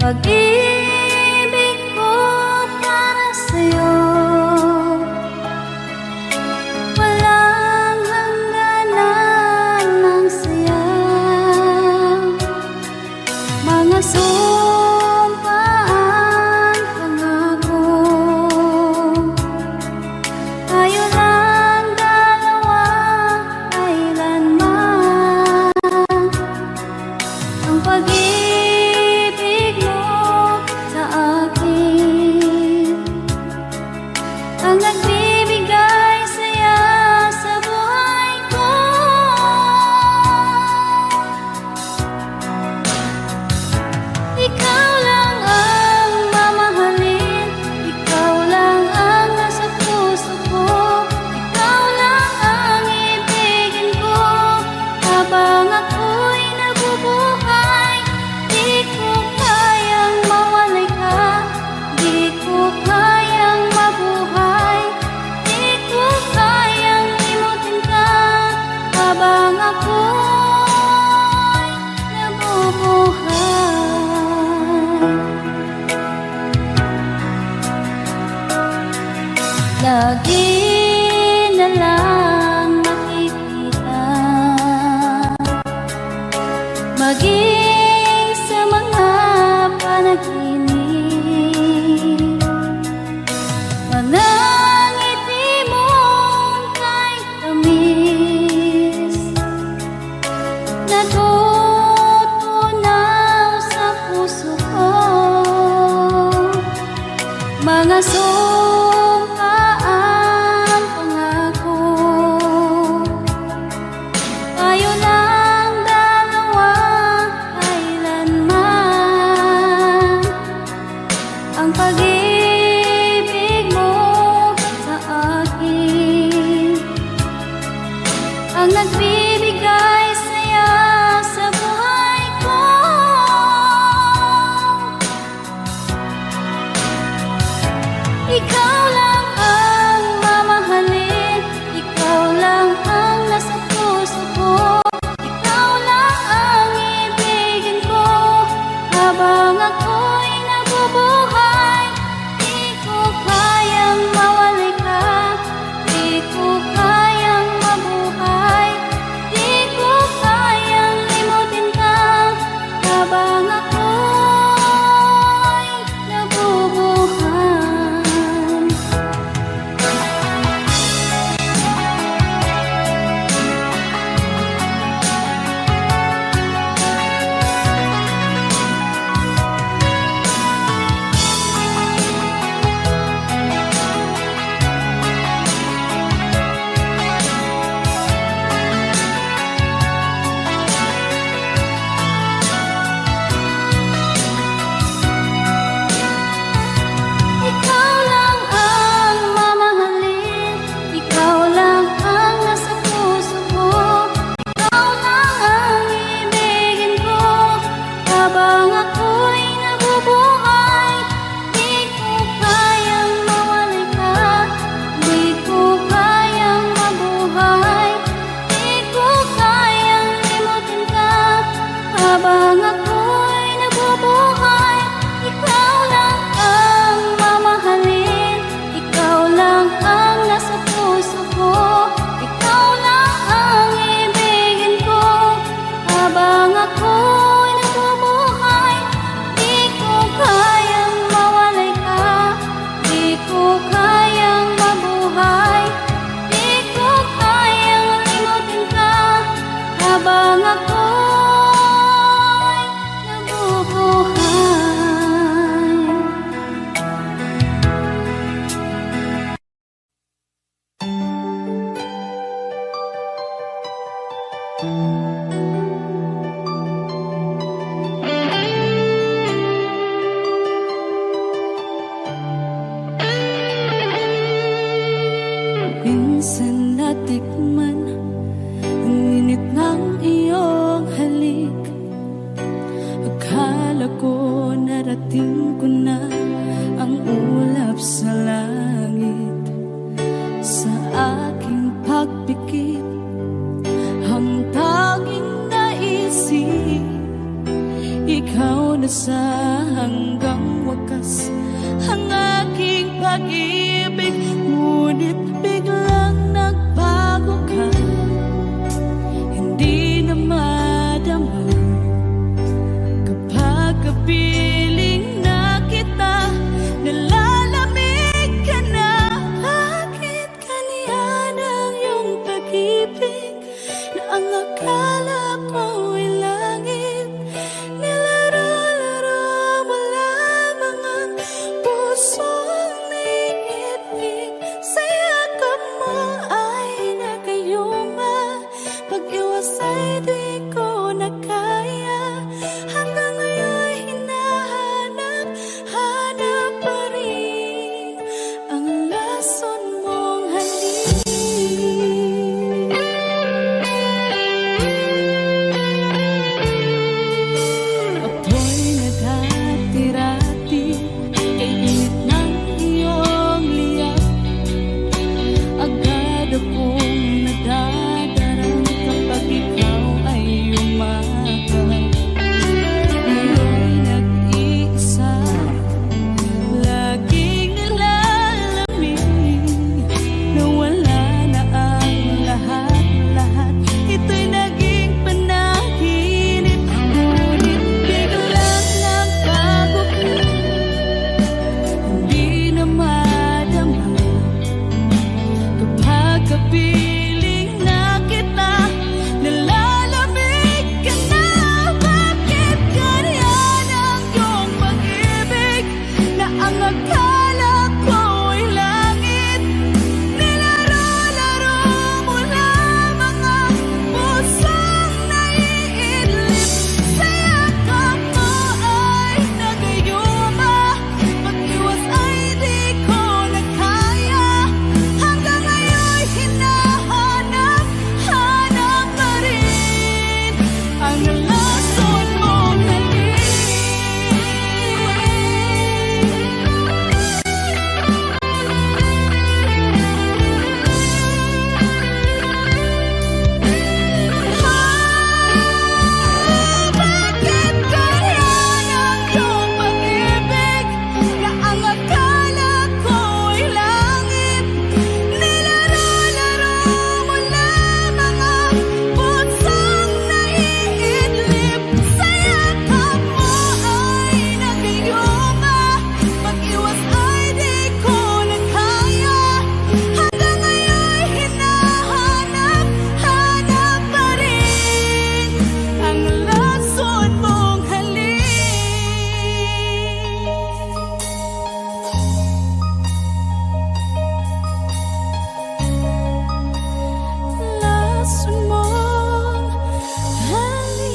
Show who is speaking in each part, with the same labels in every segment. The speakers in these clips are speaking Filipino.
Speaker 1: Pag-ibig ko para sa'yo, walang hangganan ng saya. Mga sumpaan, pangako, tayo lang dalawa kailanman. Ang pag-ibig mo sa akin ang nagbibigay saya sa buhay ko. Ikaw lang ang mamahalin, ikaw lang ang nasa puso ko, ikaw lang ang ibigin ko habang ako'y nabubuhay. Di ko kayang mawalay ka, di ko kayang mabuhay, di ko kayang limutin ka habang ako'y nabubuhay. Lagi na lang makikita, maging sa mga panaginip, mga ngiti mong kay tamis, natutunaw sa puso ko. Mga sumpaan, pangako, tayo lang dalawa kailanman. Ang pag-ibig mo sa akin ang nagbibigay saya sa buhay ko. Ikaw lang ang mamahalin, ikaw lang ang nasa puso ko, ikaw lang ang ibigin ko habang ako'y nabubuhay. Di ko kayang mawalay ka, di ko kayang mabuhay, di ko kayang limutin ka habang ako'y nabubuhay. Ikaw lang ang mamahalin, ikaw lang ang nasa puso ko, ikaw lang ang ibigin ko habang ako'y nabubuhay. Di ko kayang mawalay ka, di ko kayang mabuhay, di ko kayang limutin ka habang ako'y nabubuhay. Ikaw lang ang mamahalin, ikaw lang ang nasa puso ko, ikaw lang ang ibigin ko habang ako'y nabubuhay. Di ko kayang mawalay ka, di ko kayang mabuhay, di ko kayang limutin ka habang ako'y nabubuhay. Minsan natikman ang init ng iyong halik. Akala ko narating ko na ang ulap sa langit. Sa aking pagpikit, ang tanging naisip ikaw na sa hanggang wakas ang aking pag-ibig. Ngunit biglang nagbago ka, hindi na madama kapag kapiling na kita. Nalalamig ka na, bakit ganyan ang iyong pag-ibig na ang akala ko ay langit? Nilaro-laro mo lamang ang pusong naiibig. Sa yakap mo ay nagayuma, pag-iwas ay di ko na kaya. Hanggang ngayon hinahanap, hanap pa rin ang lason mong halik. Ako'y naghatirati kay init ng iyong liyap. Agad akong nadadarang kapag ikaw ay umakap. Ngayon nag-iisa, laging nalalamig, nawala na ang lahat-lahat. Ito'y naging panaginip, ngunit biglang nagbago ka, hindi na madama kapag kapiling na kita. Nalalamig ka na, bakit ganyan ang iyong pag-ibig na ang akala ko ay langit? Nilaro-laro mo lamang ang pusong naiidlip. Sa yakap mo ay nagayuma, pag-iwas ay di ko na kaya. Hanggang ngayon hinahanap, hanap pa rin ang lason mong halik. Bakit ganyan ang iyong pag-ibig na ang akala ko ay langit? Nilaro-laro mo lamang ang pusong naiidlip. Sa yakap mo ay nagayuma, pag-iwas ay di ko na kaya. Hanggang ngayon hinahanap, hanap pa rin ang lason mong halik. Lason mong halik.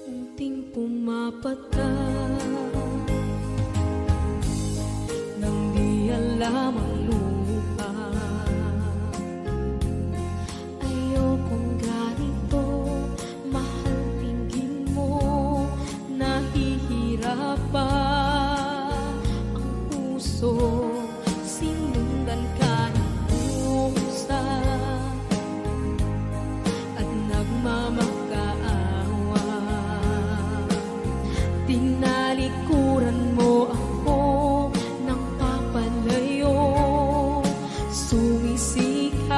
Speaker 1: Unting pumapata nang di alam ang lupa. Ayokong ganito, mahal, tingin mo, nahihirapan ang puso. Sinundan ka ng pusa at nagmamakaawa. Tinalikuran mo ako ng papalayo, sumisikap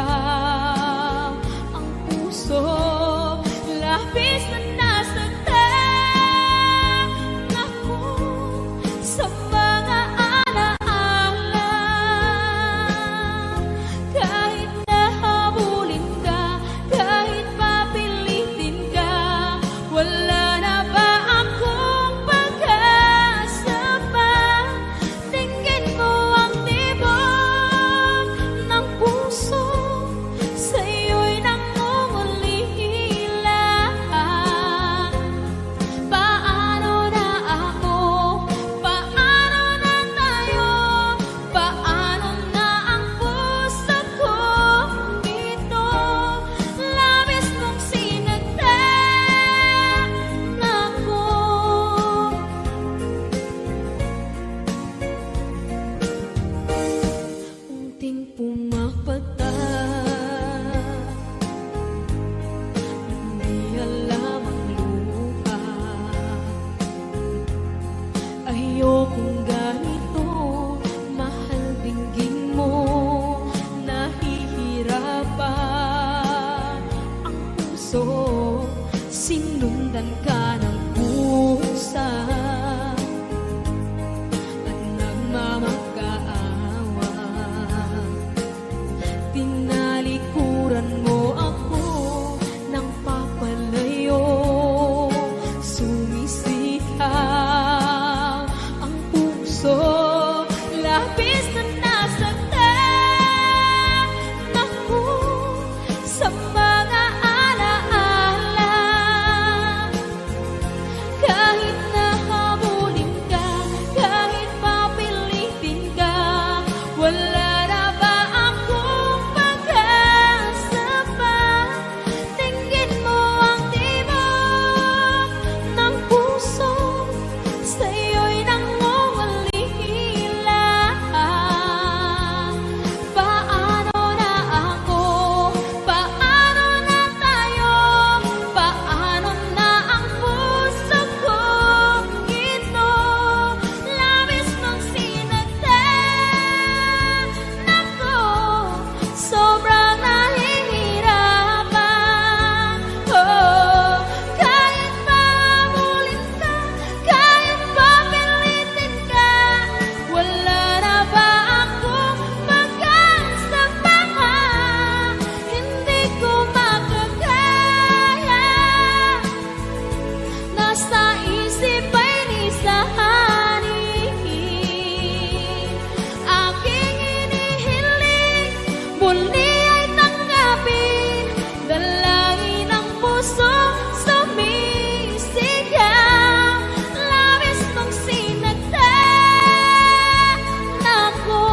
Speaker 1: ang puso. Labis na nasaktan ako sa mga alaala. Kahit nahabulin ka, kahit papilitin ka, wala na ba akong pag-asa pa? Tingin mo ang tibok ng puso, sa'yo'y nangungulila. sinundan ka ng pusa at nagmamakaawa. Tinalikuran mo ako ng papalayo, sumisihaw ang puso, labis na nasaktan ako sa mga alaala. Kahit nahabulin ka, kahit papilitin ka, wala na ba akong pag-asa pa? Tingin mo ang tibok ng puso, sa'yo'y nangungulila. Paano na ako? Paano na tayo? Paano na ang puso kong ito? Labis mong sinaktan ako, sobrang nahihirapan. Oh, kahit mahabulin ka, kahit papilitin ka, wala na ba akong pag-asa pa? Hindi ko makakaya, nasa isip ay nisahanin. Aking inihiling, muli ay tanggapin, dalangin ang puso sumisigaw. Labis mong sinaktan ako.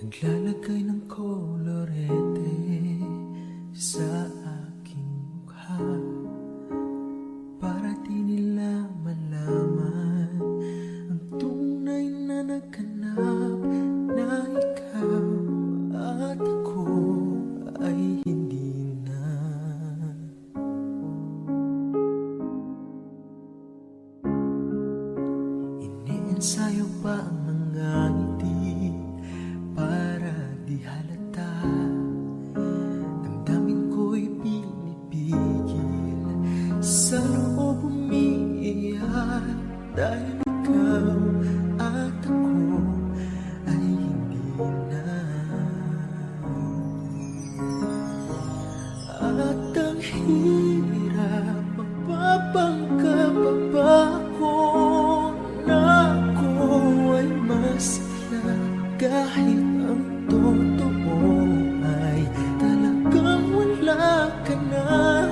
Speaker 2: Naglalagay ng kolorete sa aking mukha para di nila malaman ang tunay na naghanap na ikaw at ako ay hindi na. Iniensayo pa ang mga ngiti para di halata. Damdamin ko'y pinipigil, sa loob umiiyak dahil ikaw at ako ay hindi na. At ang hirap magpapanggap pa ko na ako ay masaya, kahit ang totoo ay talagang wala ka na.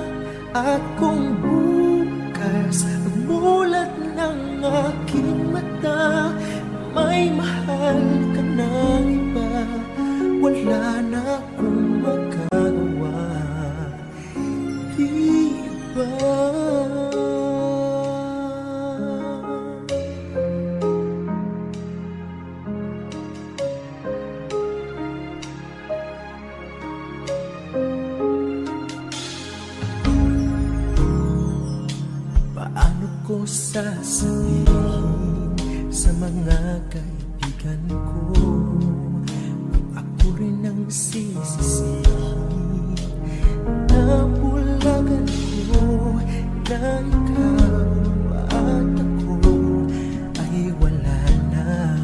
Speaker 2: At kung bukas magmulat ng aking mata, may mahal ka ng iba, wala na akong magagawa, di ba? Paano ko sasabihin sa mga kaibigan ko kung ako rin ang sisisihin? Nabulagan ko na ikaw at ako ay wala na.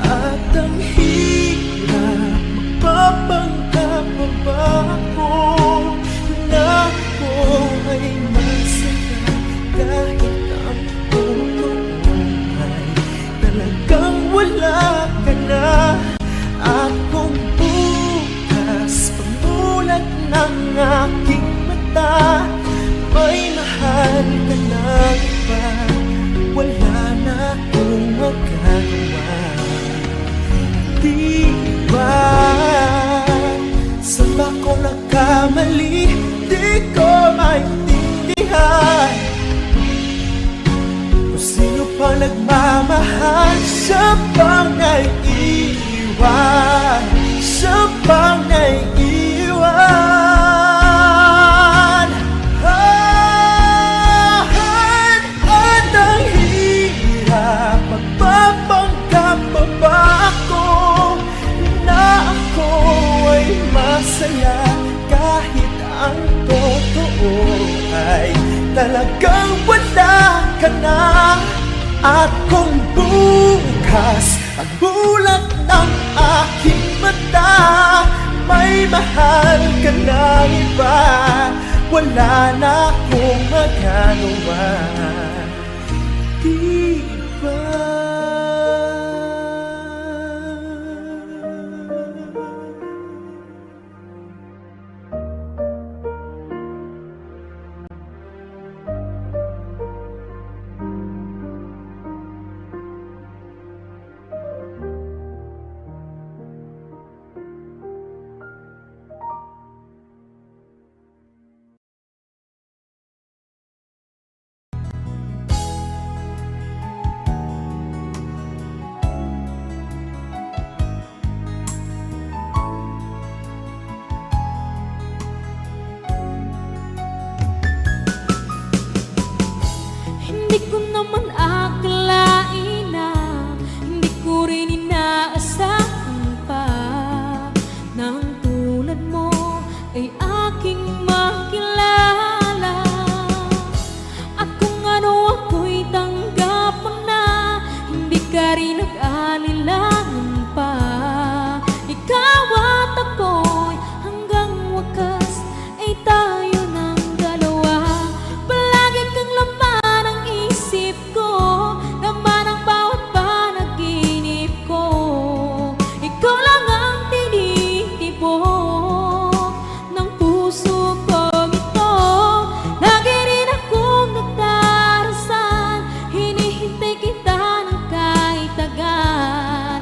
Speaker 2: At ang hirap magpapanggap pa ba ako na ako ay mas kaibigan. Kung sino pang nagmamahal, siya pang naiiwan, siya pang naiiwan. Ang hirap, magpapanggap pa ba ako na ako ay masaya, kahit ang totoo ay talagang wala ka na. At kung bukas ang bulat ng aking mata, may mahal ka na iba, wala na akong magagawa, di ba?
Speaker 1: Hindi ko naman akalain na hindi ko rin inaasahan pa nang tulad mo ay aking makilala. At kung ano ako'y tanggap mo na, hindi ka rin nag-alilangan pa. Ikaw at ako'y hanggang wakas ay tayo ng dalawa. Palagi kang laman ang isip ko, laman ang bawat panaginip ko. Ikaw lang ang tinitibok ng puso kong ito. Lagi rin akong nagdarasal, hinihintay kita ng kahit agad.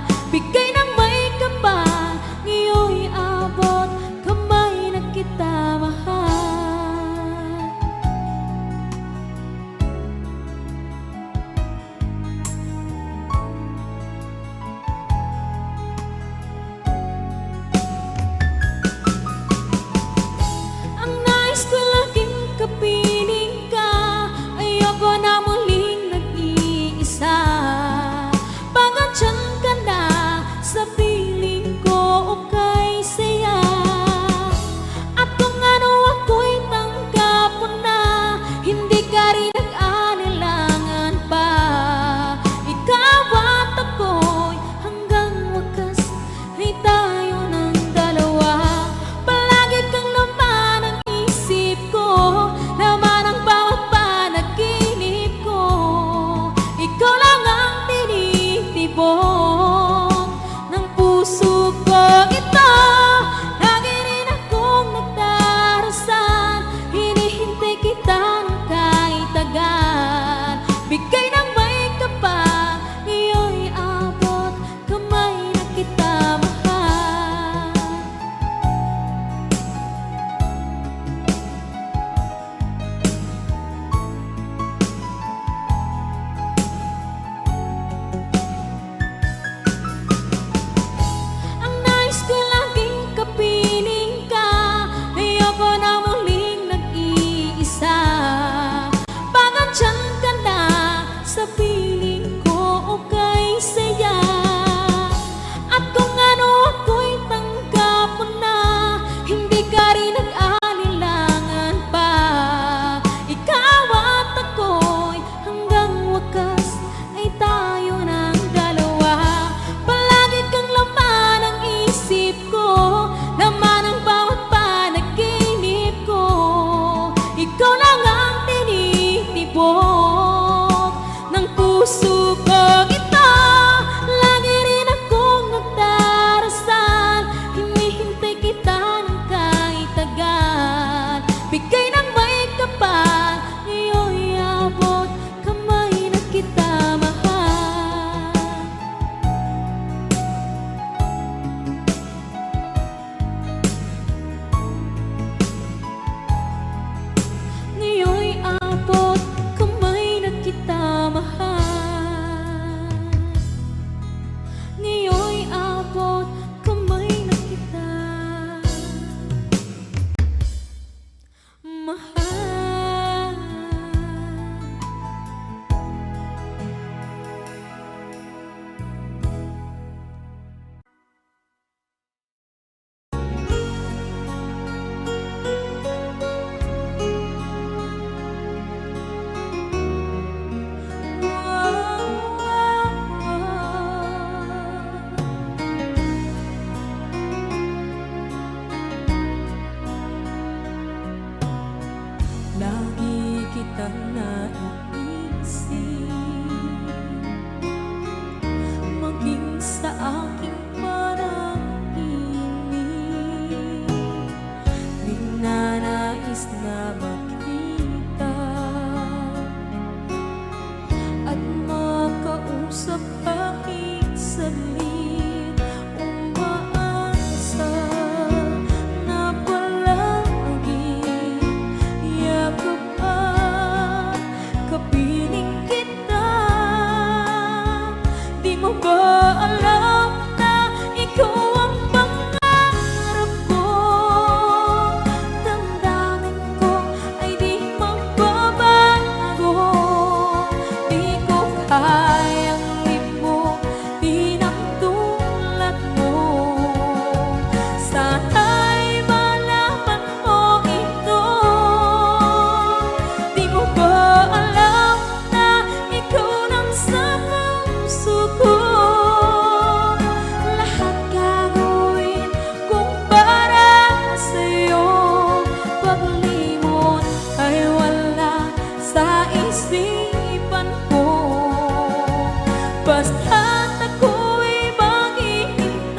Speaker 1: Basta't ako'y maghihintay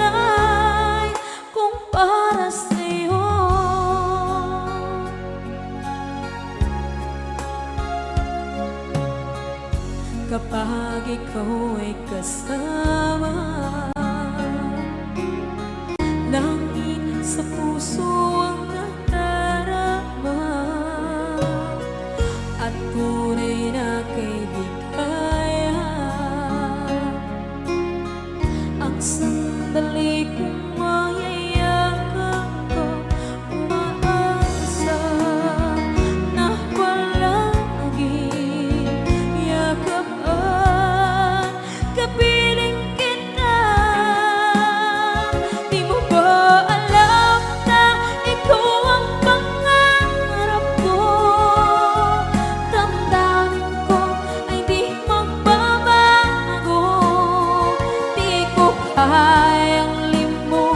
Speaker 1: kung para sa'yo. Kapag ikaw ay kasama, langit sa puso ang nadarama, at tunay na kaibigan. Ang sandali kong mayayakap ko, umaasa na palaging yakap at kapiling kita. Di mo ba alam na ikaw ang pangarap ko? Damdamin ko ay di magbabago. Di ko kayang limutin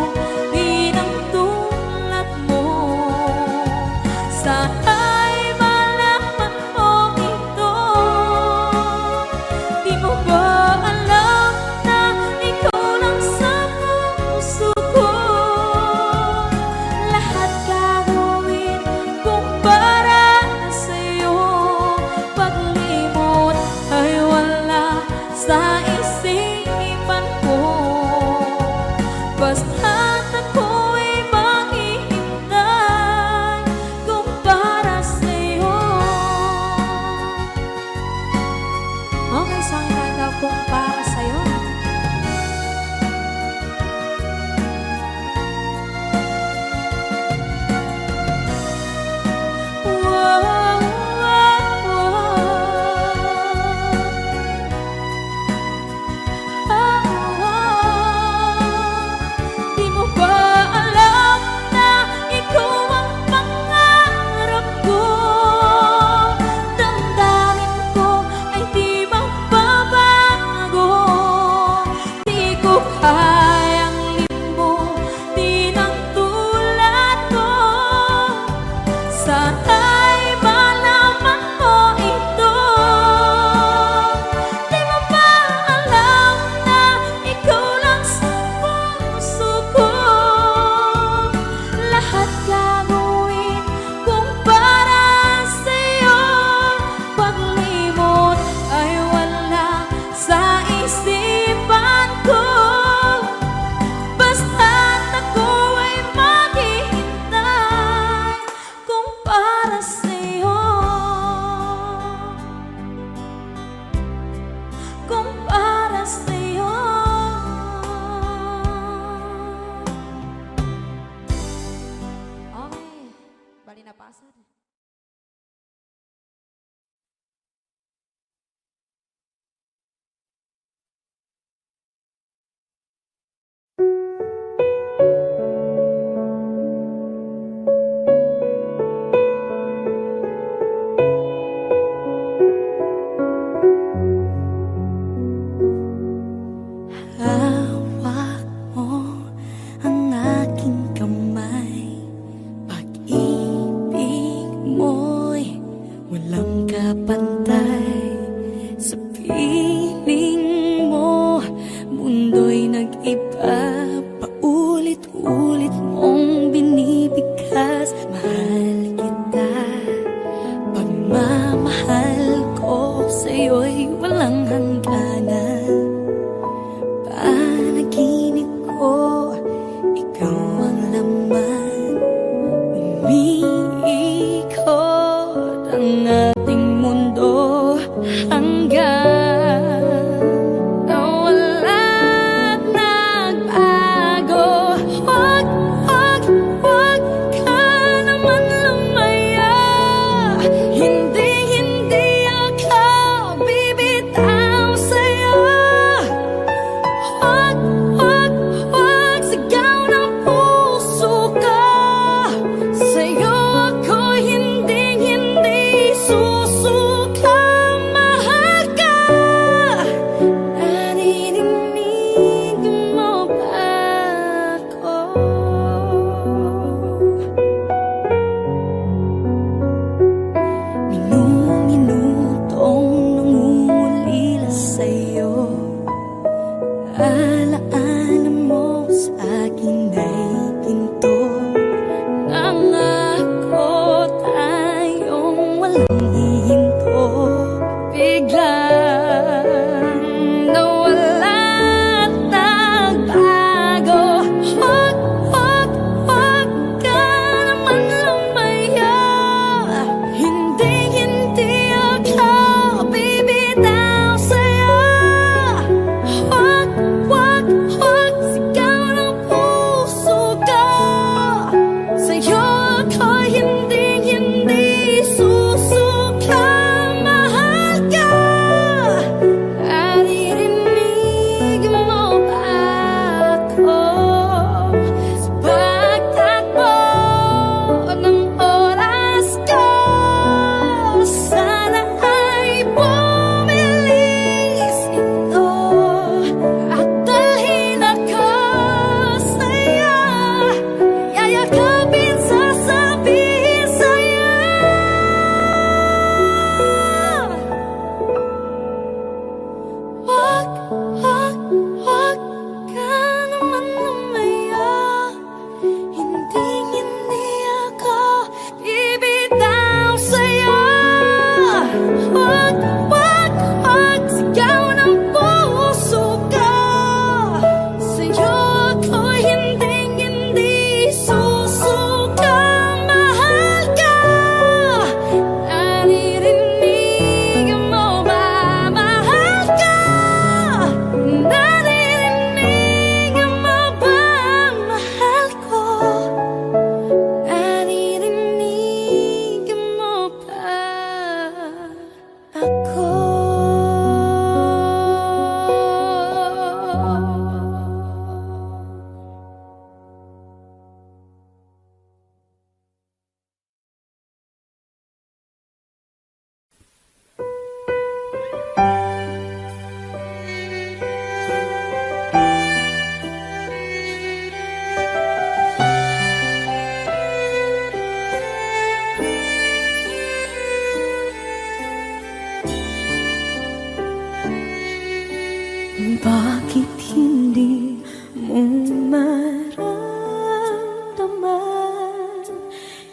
Speaker 1: Bakit hindi mo maramdaman?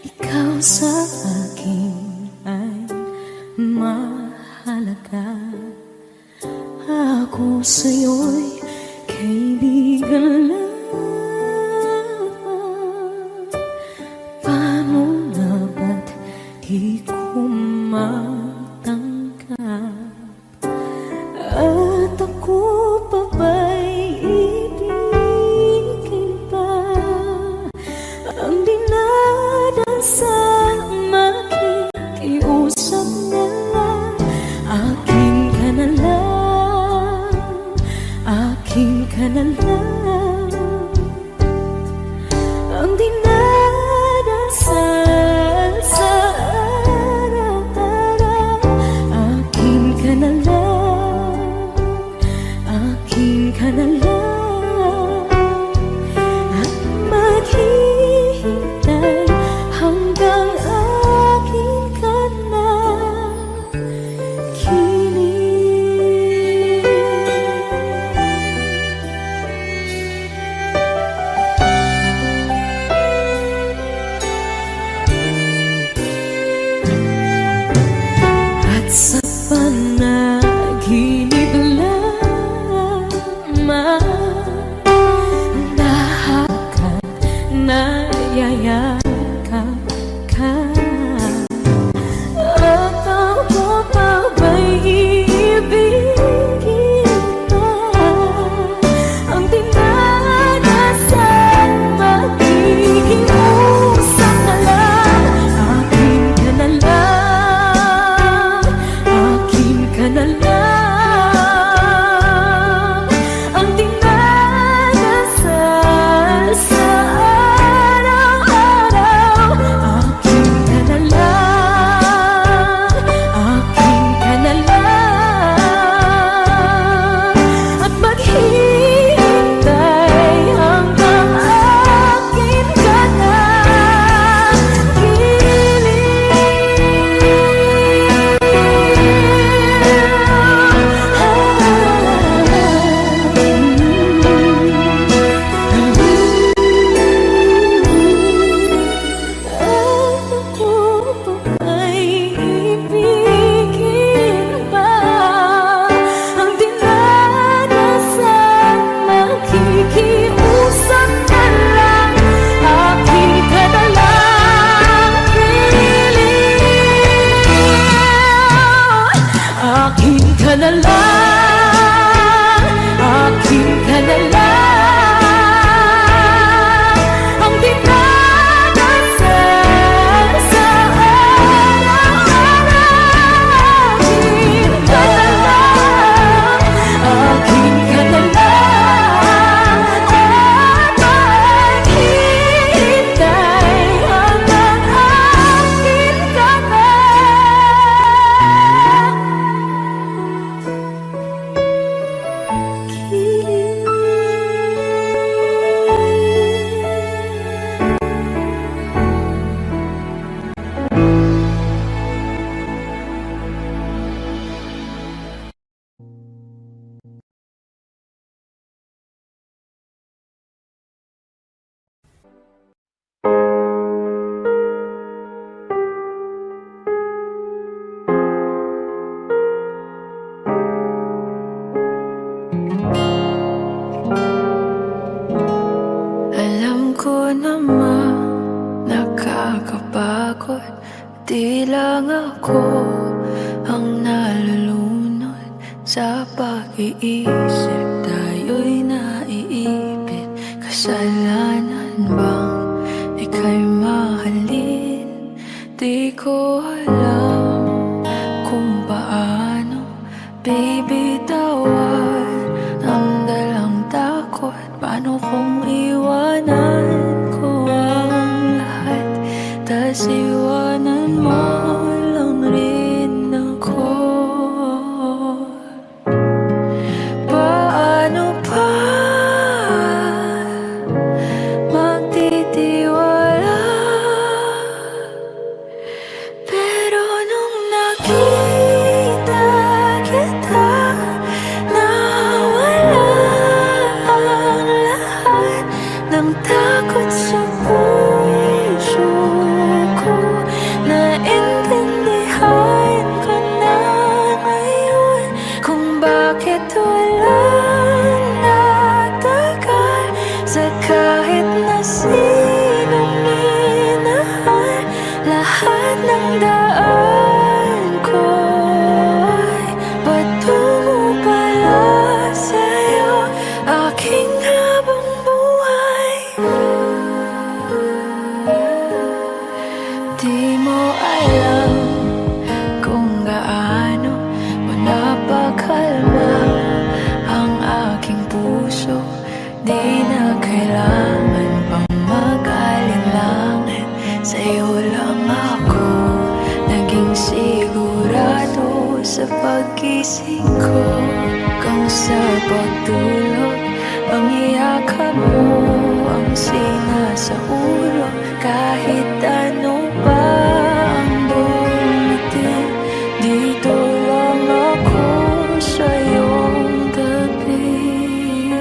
Speaker 1: Ikaw sa akin ay mahalaga. Ako sa'yo'y kaibigan lang. Paano nga ba't di ko matanggap? At ako pa ba'y ibigin pa? Ang dinadasal makikiusap na lang. Akin ka na lang, akin ka na lang. Ang dinadasal sa araw-araw. Akin ka na lang, akin ka na lang. At maghihintay hanggang akin ka na kilig. At sa panaginip lamang lahat ka nayayakap ka. At ako pa ba'y iibigin pa? Ang dinadasal makikiusap na lang. Akin ka na lang, akin ka na lang. Ang dinadasal sa araw-araw. Akin ka na lang, akin ka na lang. At maghihintay hanggang akin ka na At ako pa ba'y ibigin pa? Ang dinadasal makikiusap na lang. Akin ka na lang, kilig. Akin ka na lang, akin ka na lang. Ang dinadasal sa araw-araw. Akin ka na lang, akin ka na lang. At maghihintay hanggang akin ka na Alam ko naman nakakapagod. Di lang ako ang nalulunod sa pag-iisip. Tayo'y naiipit. Kasalanan bang ika'y mahalin? Di ko alam kung paano bibitawan ang dalang takot. Paano kung iwanan ko ang lahat, tas iwanan mo lang rin ako? sa'yo aking habang buhay. Di mo alam kung gaano mo napakalma ang aking puso. Di na kailangan pang mag-alinlangan, sa'yo lang ako naging sigurado sa pag-gising ko. Kung sa pagtulog, ang iyakap mo ang sinasauro. Kahit ano pa ang dumating, dito lang ako sa iyong tabi.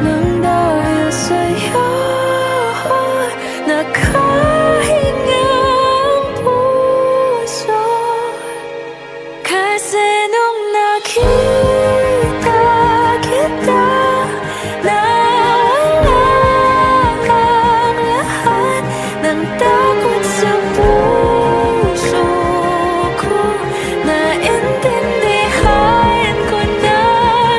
Speaker 1: Nang dahil sa'yo nakahinga ang puso. Kasi nung nakita kita, nawala ang lahat ng takot sa puso ko. Naintindihan ko na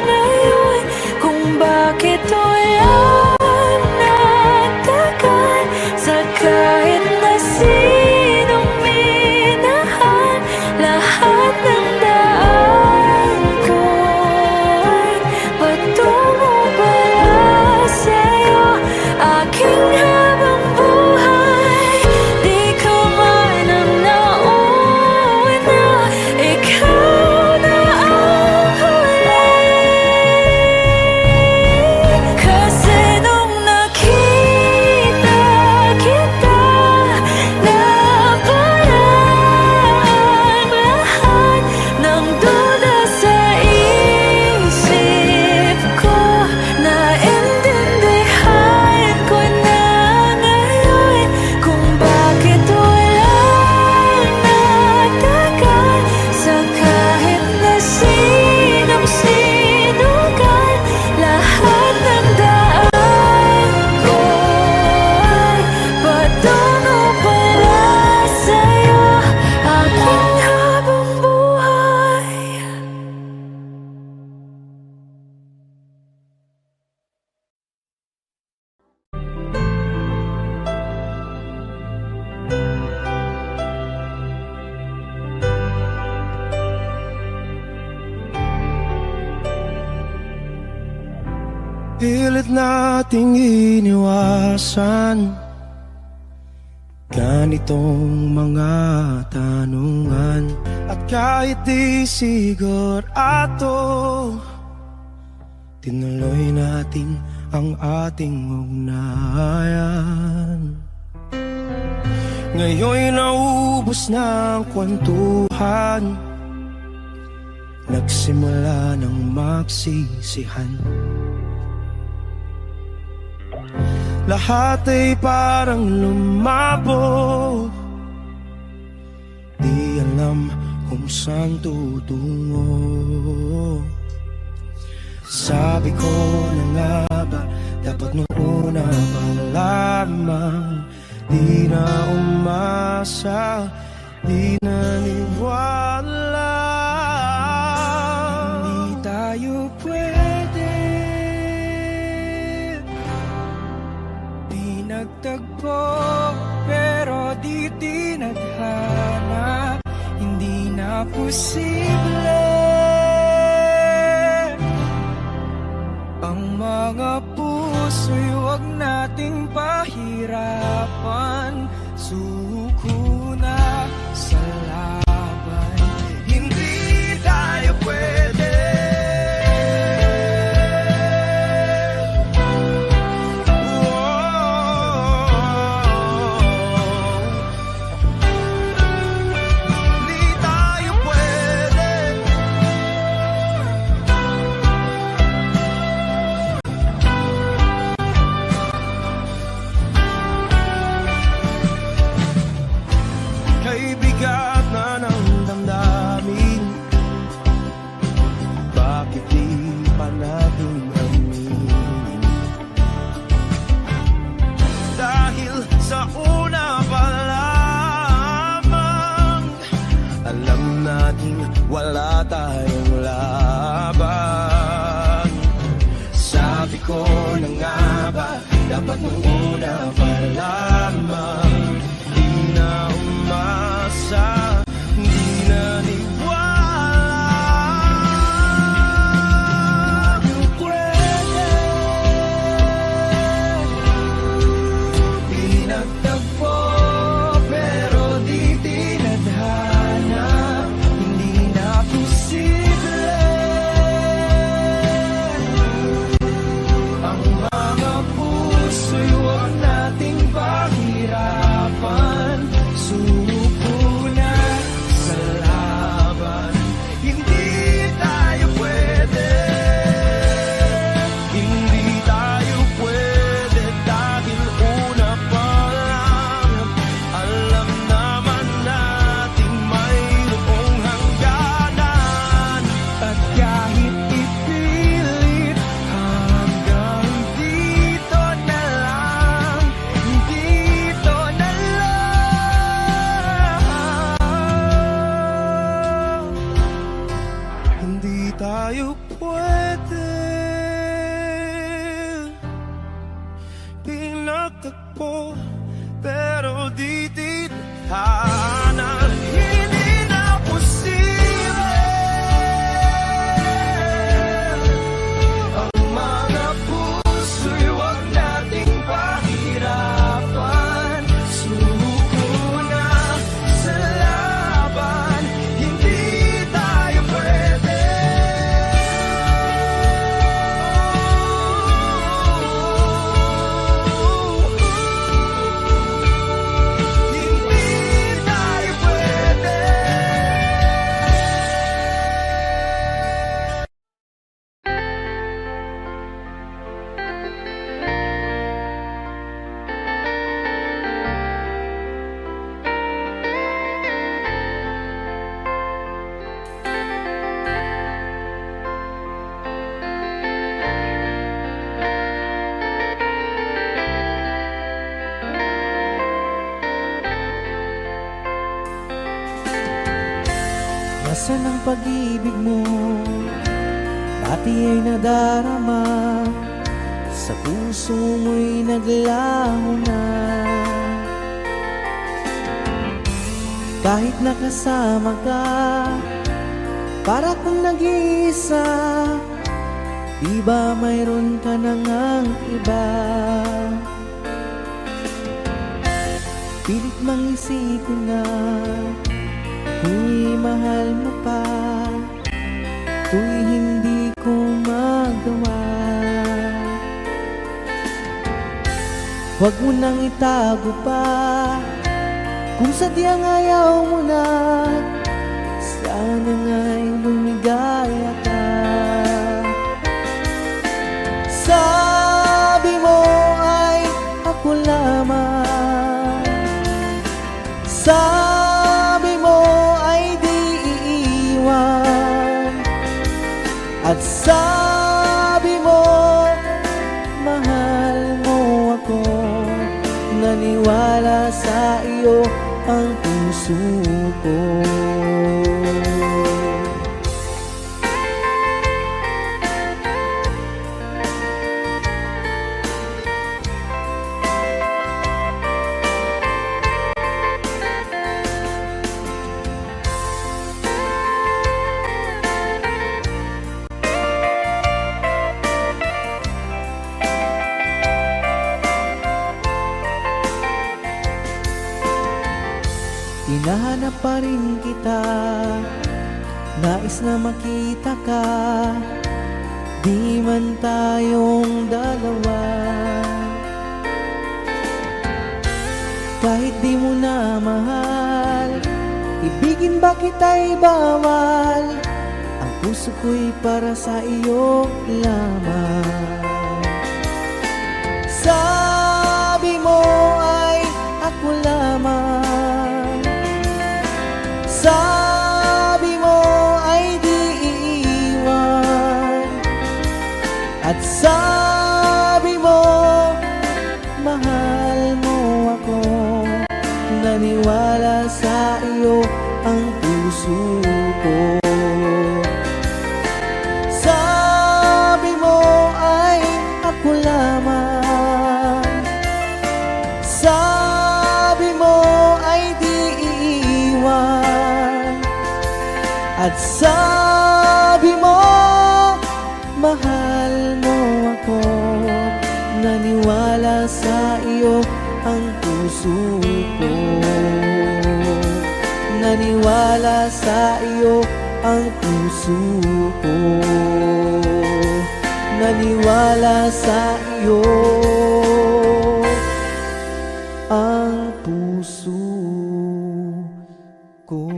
Speaker 1: ngayon kung bakit walang nagtagal sa kahit na sinong minahal. Lahat ng daan ko'y patungo pala sa'yo aking habang buhay. Di ko man ang nauna, ikaw na ang huli. Kasi nung nakita kita, nawala ang lahat ng duda sa isip ko. Naintindihan ko na ngayon kung bakit walang nagtagal sa kahit na sinong sinugal. Lahat ng daan ko'y patungo pala sa'yo aking habang buhay.
Speaker 2: Pilit nating iniwasan ganitong mga tanungan. At kahit di sigurado, tinuloy natin ang ating ugnayan. Ngayon'y naubos na ang kwentuhan, nagsimula ng magsisihan. Lahat ay parang lumabo, di alam kung saan tutungo. Sabi ko na nga ba, dapat nung una pa lamang, di na umasa, di naniwala. Hindi tayo pwede, di nagtagpo, pero di tinadhana. Hindi na posible ang mga puso'y huwag nating pahirapan. Suko na sa laban, hindi tayo pwede. Hindi tayo pwede. At nung una pa lamang, di na umasa, di naniwala. Pwede pinagtagpo pero di tinadhana, hindi na posible ang mga puso'y huwag nating pahirapan. Suko na sa laban, hindi tayo pwede, hindi tayo pwede dahil una pa lang alam naman nating mayroong hangganan. At kahit ipilit hanggang dito na lang, dito na lang, hindi tayo pwede pinagtagpo pero di tinadhana, hindi na posible ang mga puso'y huwag nating pahirapan. Suko na sa laban, hindi tayo pwede, hindi tayo pwede.
Speaker 3: Nasaan ang pag-ibig mo? Dati ay nadarama, sa puso mo'y naglaho na. Kahit nakasama ka, para kang nag-iisa, di ba mayroon ka na ngang iba? Pilit mang isipin na kung mahal mo pa, to'y hindi ko magawa. Huwag mo nang itago pa, kung sadyang ayaw mo na, sana nga'y lumigaya ka. Sabi mo ay ako lamang, sabi mo ay di iiwan, at sabi mo mahal mo ako. Naniwala sa iyo ang puso ko. Hinahanap pa rin kita, nais na makita ka, di man tayong dalawa. Kahit di mo na mahal, ibigin ba kita'y bawal, ang puso ko'y para sa iyo lamang. Sabi mo ay ako lamang, sabi mo ay di iiwan, at sabi mo mahal mo ako. Naniwala sa iyo ang puso ko. Sabi mo ay ako lamang, At sabi mo, mahal mo ako. Naniwala sa iyo ang puso ko. Naniwala sa iyo ang puso ko. Naniwala sa iyo ang puso ko.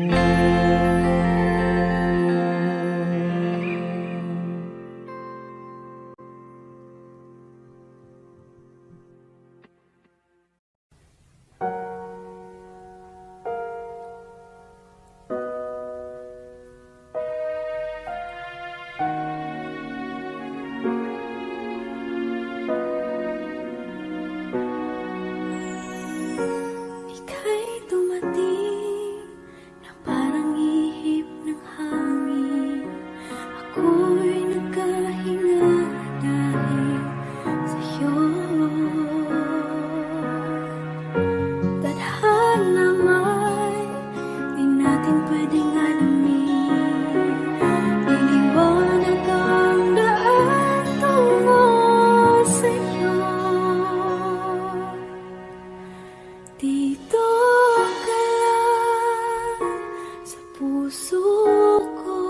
Speaker 1: Ika'y dumating na parang ihip ng hangin. Ako'y nagkahinga dahil sa'yo. Tadhana may di natin pwedeng alamin. Iniwanag ang daan tungo sa'yo. Dito ka lang sa puso ko.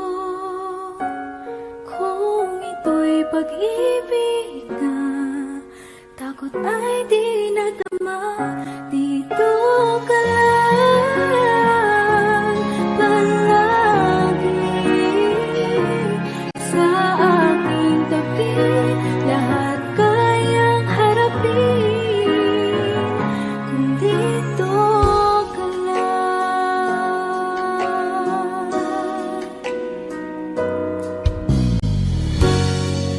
Speaker 1: Kung ito'y pag-ibig na takot ay di nadama. Dito ka lang palagi sa aking tabi. Lahat kayang harapin kung dito ka lang.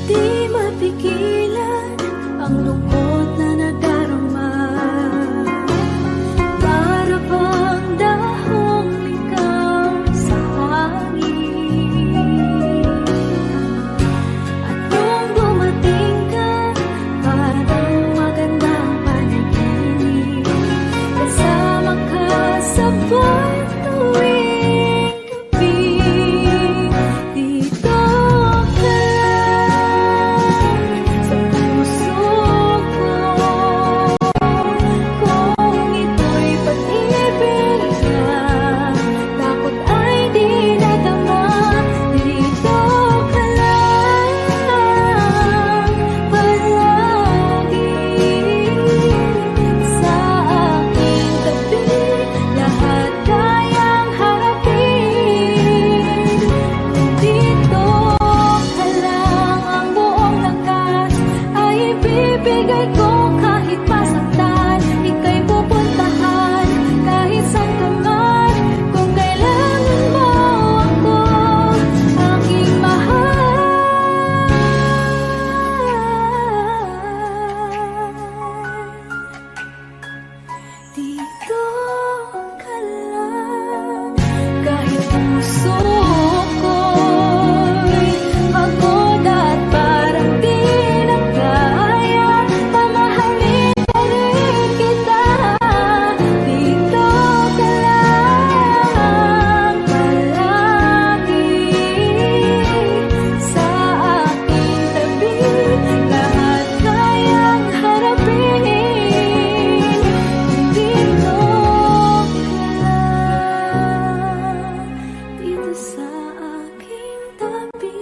Speaker 1: Di mapigilan ang lungkot na nadarama. Para bang dahong ikaw sa hangin. At nung dumating ka, parang magandang panaginip. Kasama ka sa buwan tuwing gabi. Dito ka lang sa puso ko. Kung ito'y pag-ibig na takot ay di nadama. Dito ka lang palagi sa aking tabi. Lahat kayang harapin kung dito ka lang. Ang buong lakas ay ibibigay ko kahit masaktan. Ika'y pupuntahan kahit saan ka man. Kung kailangan mo ako, aking mahal. Dito ka lang kahit puso ko'y pagod at parang di na kaya. Mamahalin pa rin kita. Dito ka lang palagi sa aking tabi. Lahat kayang harapin kung dito ka lang. Dito sa aking tabi.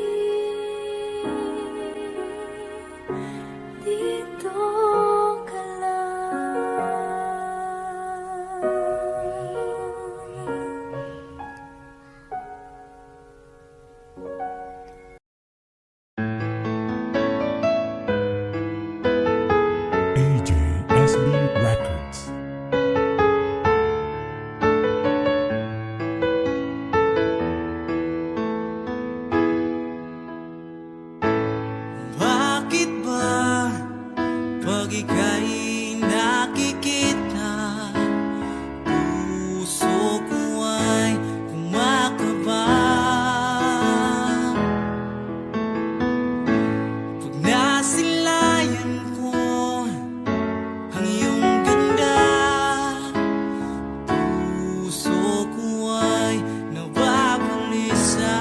Speaker 1: Dito ka
Speaker 4: AJSB Records.
Speaker 2: Bakit ba pag ika'y nakikita, puso ko ay kumakaba? Pag nasilayan ko ang iyong ganda, puso ko ay nababalisa.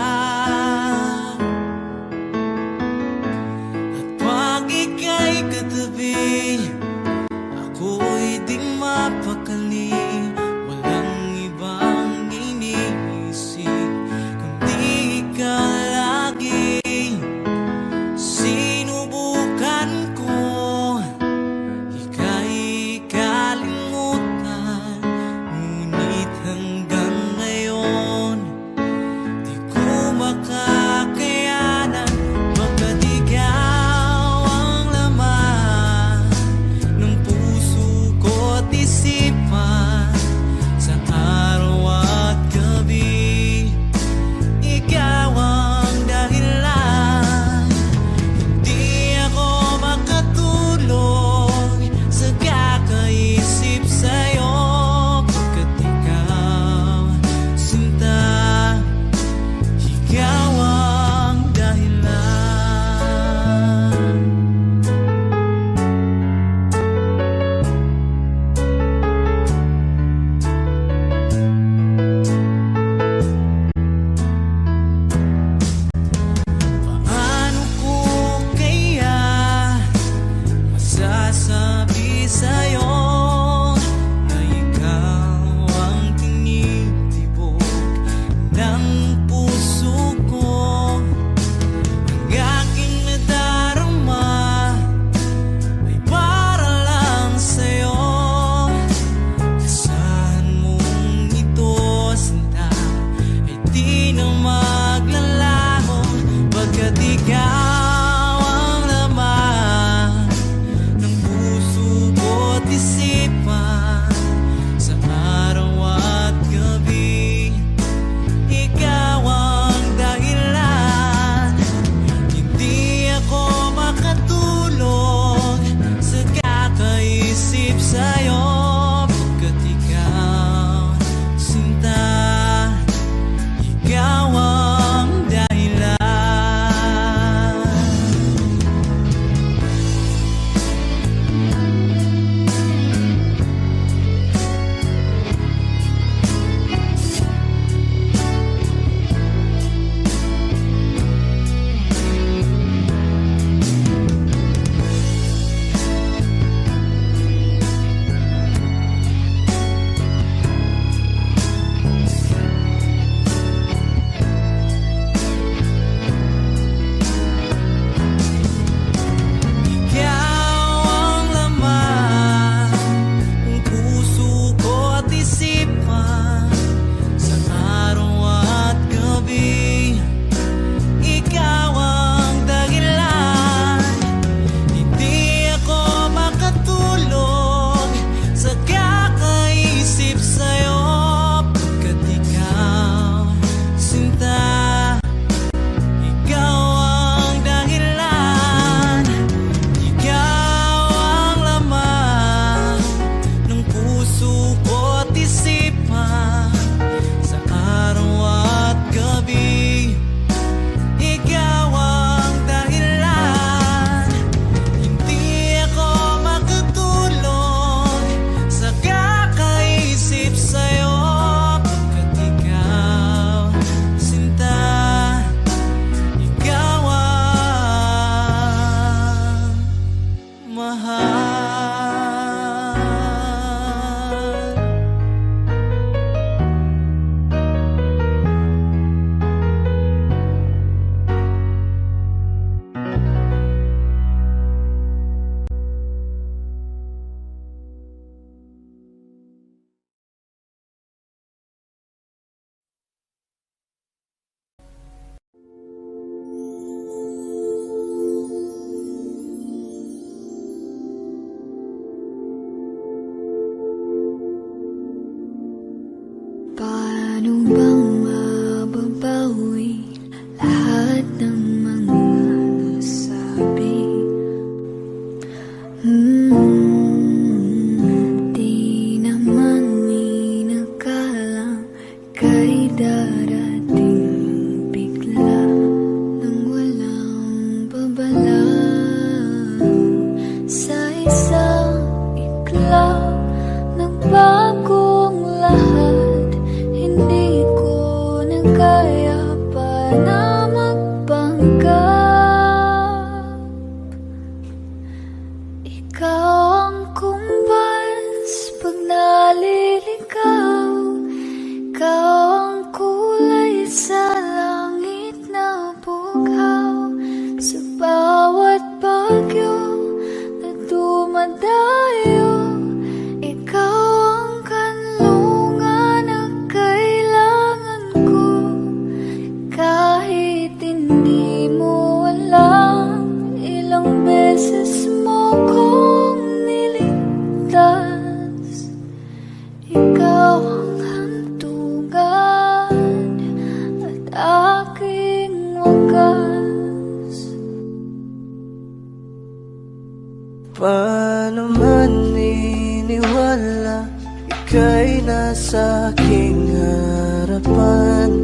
Speaker 3: pa naman iniwala ika'y nasa aking harapan?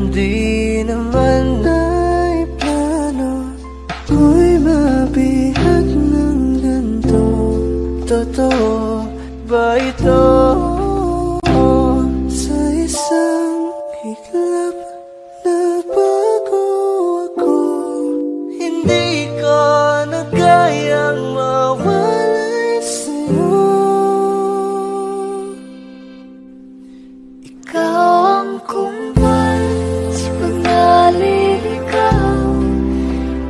Speaker 3: Di naman ay plano ako'y mabihag ng ganito. Totoo ba ito? Sa isang iglap na bago ako, hindi ko na kayang mawalay sa'yo.
Speaker 1: Ikaw ang kumpal sa pagnaliligaw.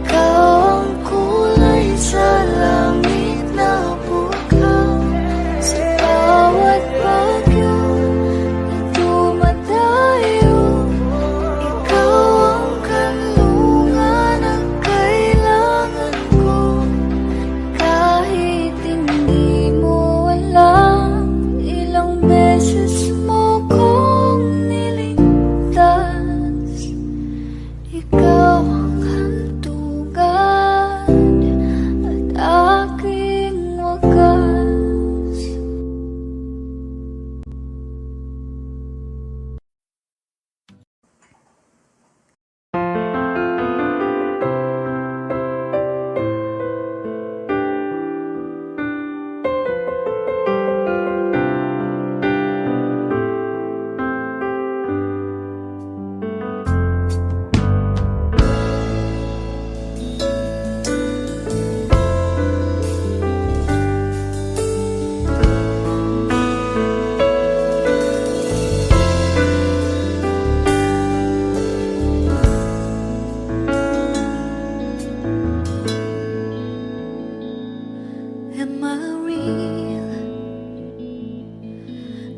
Speaker 1: Ikaw ang kulay sa langit na bukaw. Sa bawat bagyo na dumadayo, ikaw ang kanlungan ang kailangan ko. Kahit hindi mo alam, ilang beses mo kong niligtas. Ikaw ang hantungan at aking wagas. Am I real?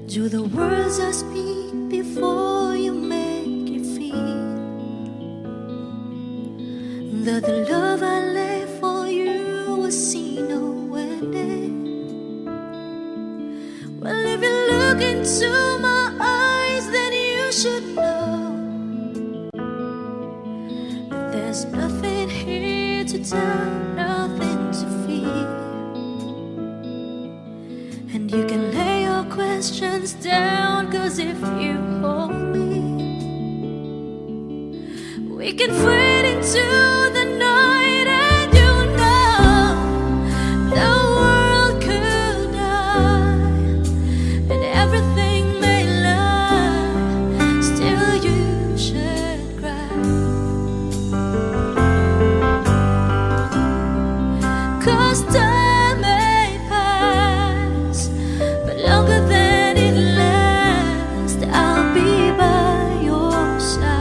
Speaker 1: Do the words I speak before you make you feel that the love I lay for you will see no end? Well, if you look into my eyes, then you should know that there's nothing here to tell, nothing to fear. And you can lay your questions down, 'cause if you hold me, we can fade into the night. And you know the world could die and everything may lie, still you should cry. 'Cause time may pass, but longer than it lasts, I'll be by your side.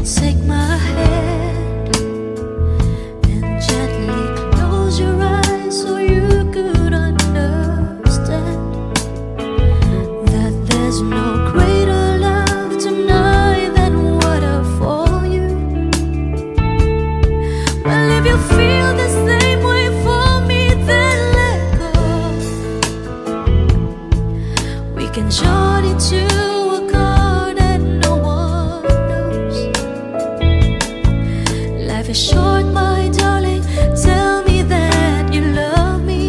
Speaker 1: Take my hand and gently close your eyes so you could understand that there's no greater love tonight than what I for you. Well, if you feel the same way for me, then let go. We can join into a chord that no one knows. Life is short, my darling. Tell me that you love me,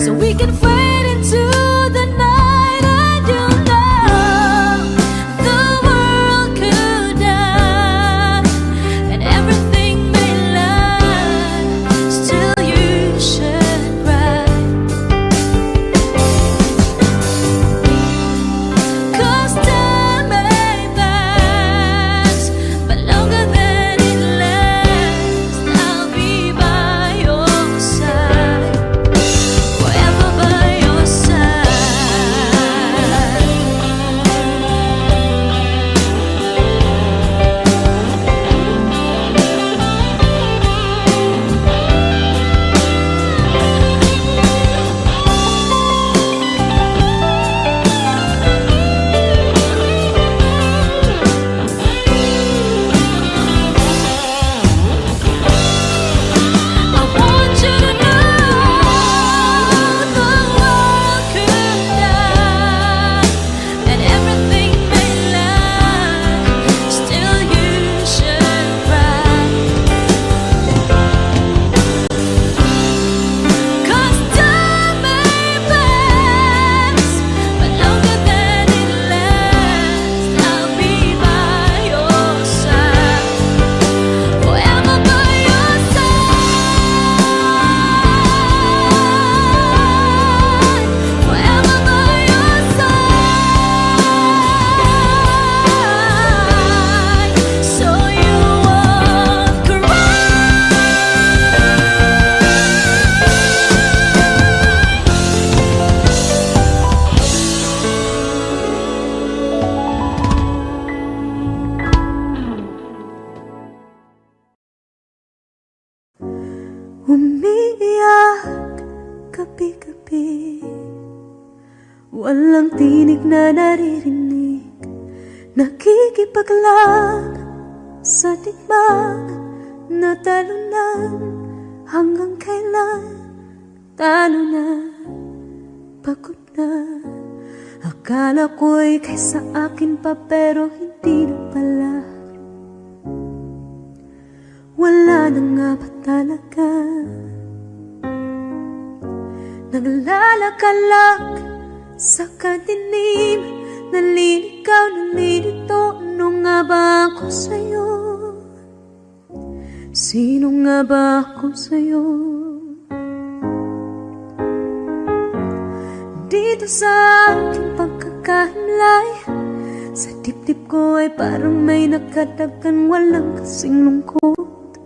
Speaker 1: so we can fade into the night. And you know the world could die and everything may lie, still you should cry. 'Cause time may pass, but longer than it lasts, I'll be by your side, forever by your walang tinig na naririnig, nakikipaglag sa digmaan na talunan. Hanggang kailan talo na, pagod na. Akala ko'y kaysa akin pa, pero hindi na pala. Wala na nga ba talaga? Naglalakalag sa kadilim, naliligaw, nalilito. Ano nga ba ako sa'yo? Sino nga ba ako sa'yo? Dito sa aking pagkakahimlay, sa dibdib ko ay parang may nakadagan. Walang kasing lungkot,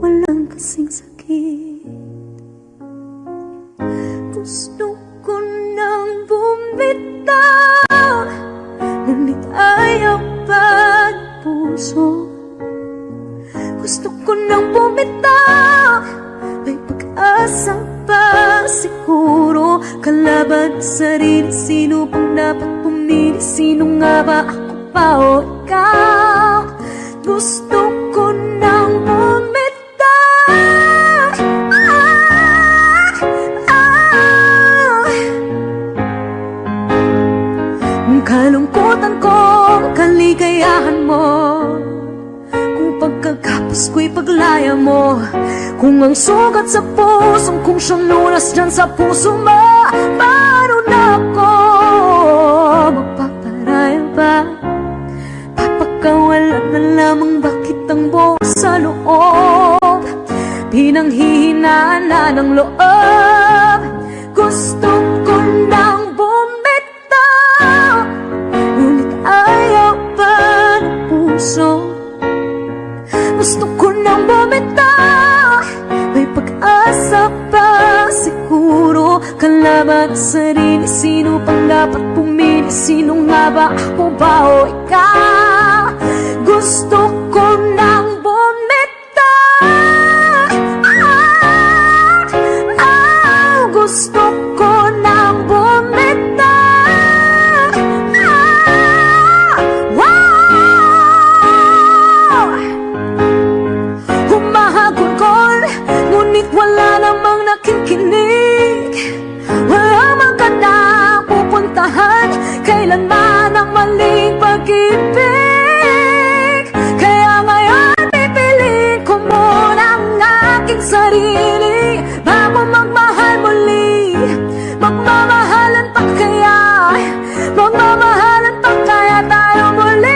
Speaker 1: walang kasing sakit. Gusto ko nang bumitaw, ngunit ayaw pa ng puso. Gusto ko nang bumitaw, may pag-asa pa siguro. Kalaban sa sarili, sino pang dapat pumili? Sino nga ba, ako pa o ikaw? Gusto ko nang bumitaw, kalungkutan ko, kaligayahan mo. Pagkagapos ko'y paglaya mo, kung ang sugat sa pusong kung siyang lunas dyan sa puso mo, paano na ako magpaparaya ba? Papakawalan na lamang, bakit ang buo sa loob? Pinanghihinaan na ng loob. Gusto ko nang bumitaw, ngunit ayaw pa ng puso. Gusto ko nang bumitaw, may pag-asa pa siguro. Kalaban sa sarili, sino pang dapat pumili? Sino nga ba, ako ba o ikaw? Gusto ko nang bumitaw, gusto ko nang bumitaw. Ngunit wala namang nakikinig, wala magandang pupuntahan, kailanman ang maling pag-ibig. Kaya ngayon pipiliin ko muna ang aking sarili bago magmahal muli. Magmamahalan pa kaya, magmamahalan pa kaya tayo muli?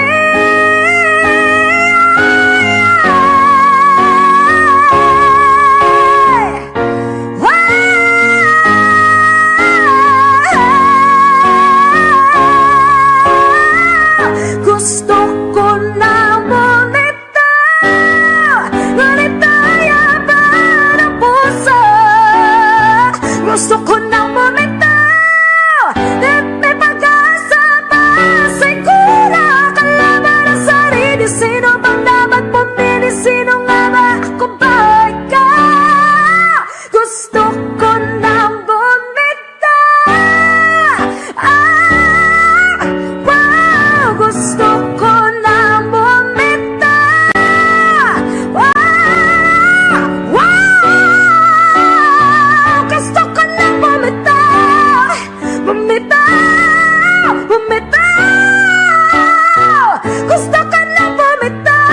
Speaker 1: Gusto ko na bumitaw, ngunit ayaw pa ng puso. Gusto ko na bumitaw, may pag-asa pa siguro. Kalaban ang sarili, sino bang dapat pumili? Sino nga ba, ako ba ikaw? Gusto ko na bumitaw, gusto ko nang bumitaw, gusto ko nang bumitaw, bumitaw, bumitaw, gusto ko nang bumitaw.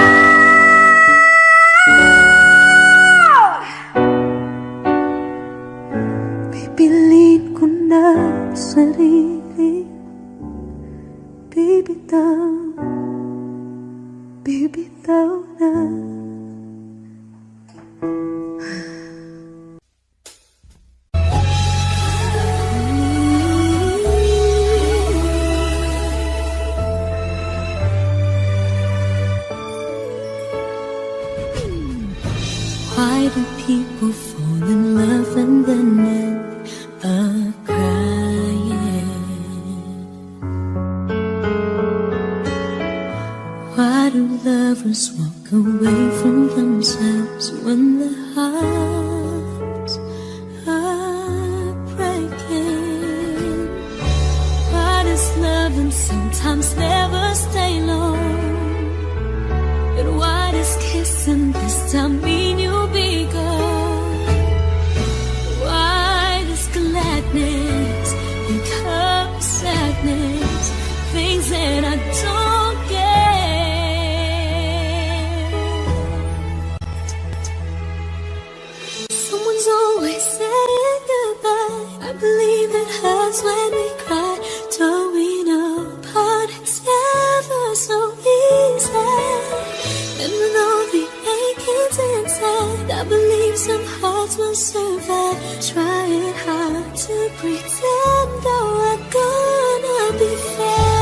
Speaker 1: Pipiliin ko na sarili, bibitaw, bibitaw na. Why do people fall in love and then end up crying? Why do lovers walk away from themselves when the hearts are breaking? sometimes never stay long. But what is kissing this time mean you'll be gone? Why does gladness become sadness? Things that I don't get. Someone's always saying goodbye. I believe it hurts when we cry. Towing apart, it's never so easy. And with all the achings inside, I believe some hearts will survive. Trying hard to pretend that we're gonna be fine.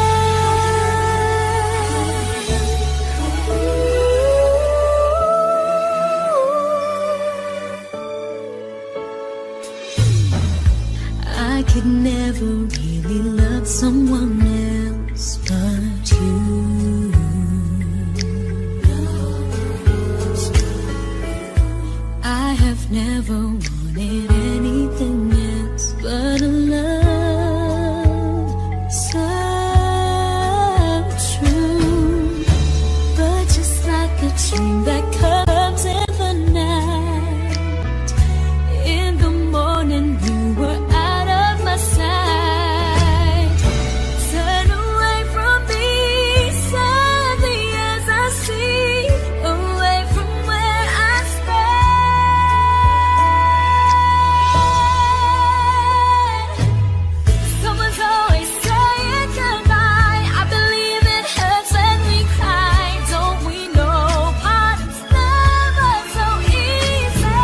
Speaker 1: I could never really love someone else but you. I have never wanted anything else but a love so true. But just like a dream that comes in the night, in the morning you were out of my sight. Turn away from me, sadly as I see, away from where I stand. Someone's always saying goodbye. I believe it hurts when we cry. Don't we know parting's never so easy?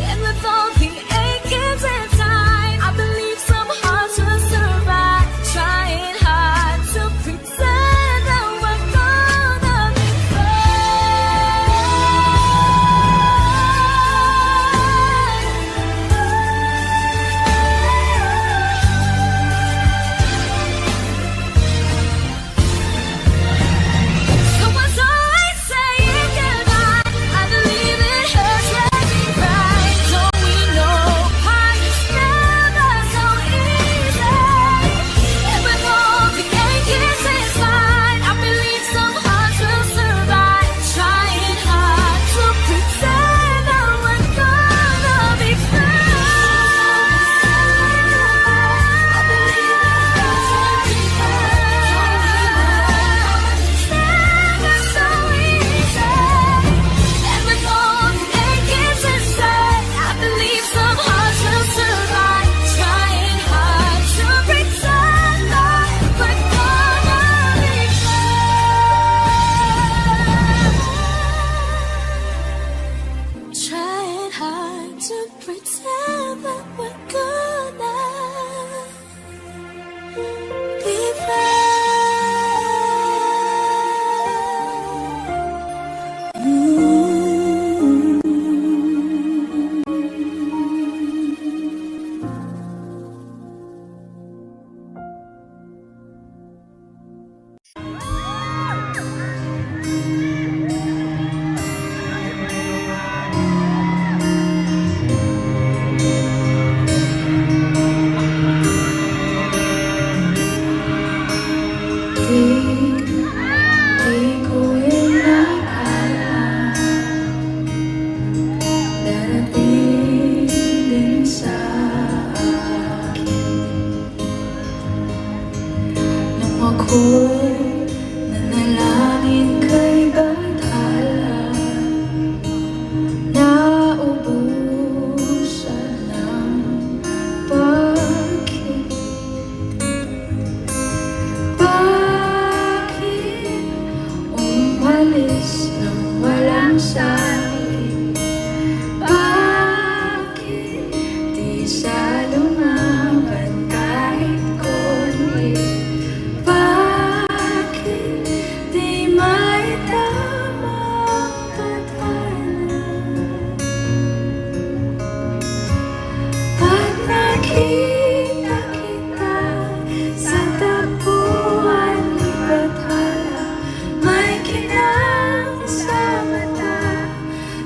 Speaker 1: And with all the achings inside, I believe some hearts will survive. Trying hard to pretend that we're gonna be Someone's always saying goodbye. I believe it hurts when we cry. Don't we know parting's never so easy? And with all the achings inside, I believe some hearts will survive. Trying hard to pretend that we're gonna be fine. I believe it hurts when we never so easy. And with all the achings inside, I believe some hearts will survive. Trying hard to pretend that we're gonna be fine. Trying hard to pretend that we're gonna be Di ko inakala darating din sa akin nung ako'y nanalangin kay Bathala, naubusan ng pag-ibig. Bakit umalis nang walang sabi? Bakit di siya lumaban kahit konti? Bakit di maitama ang tadhana? Pag nakita kita sa tagpuan ni Bathala, may kinang sa mata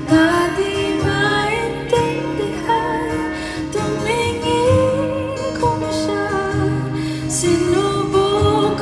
Speaker 1: na di maintindihan. Tumingin ko siya, sinubok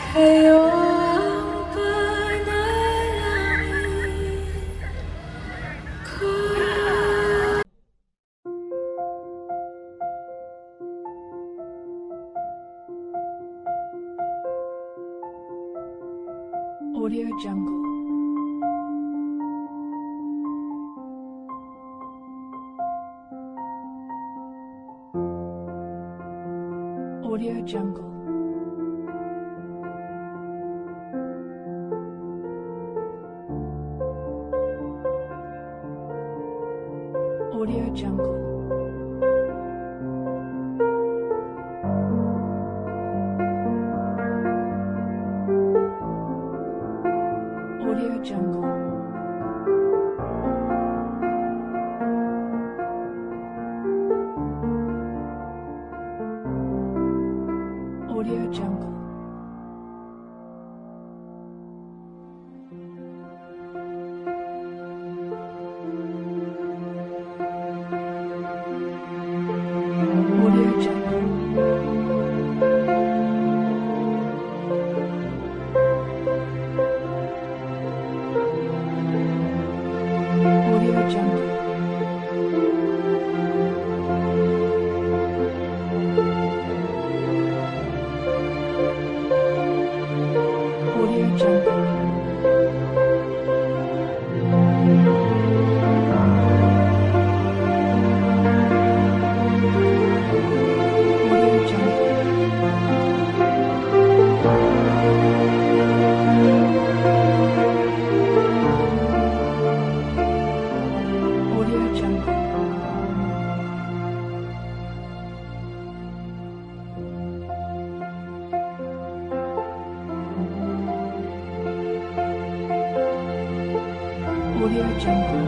Speaker 1: Sa'yo ang panalangin ko. Audio Jungle. Audio Jungle. Audio Jungle. Audio Jungle. Audio Jungle. Audio Jungle. Audio Jungle. Audio Jungle. Audio Jungle. Audio Jungle. Audio Jungle.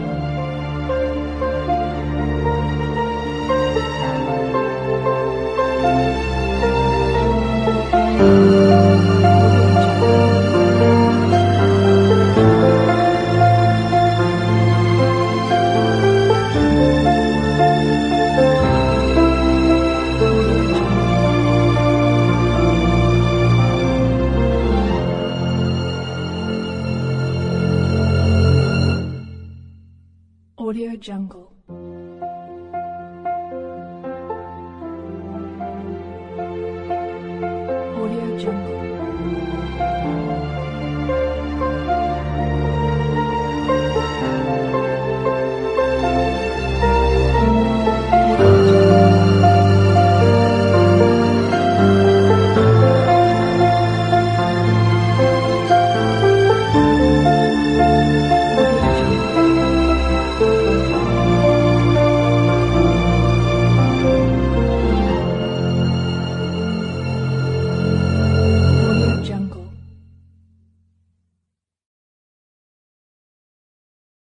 Speaker 1: Audio Jungle. Audio Jungle.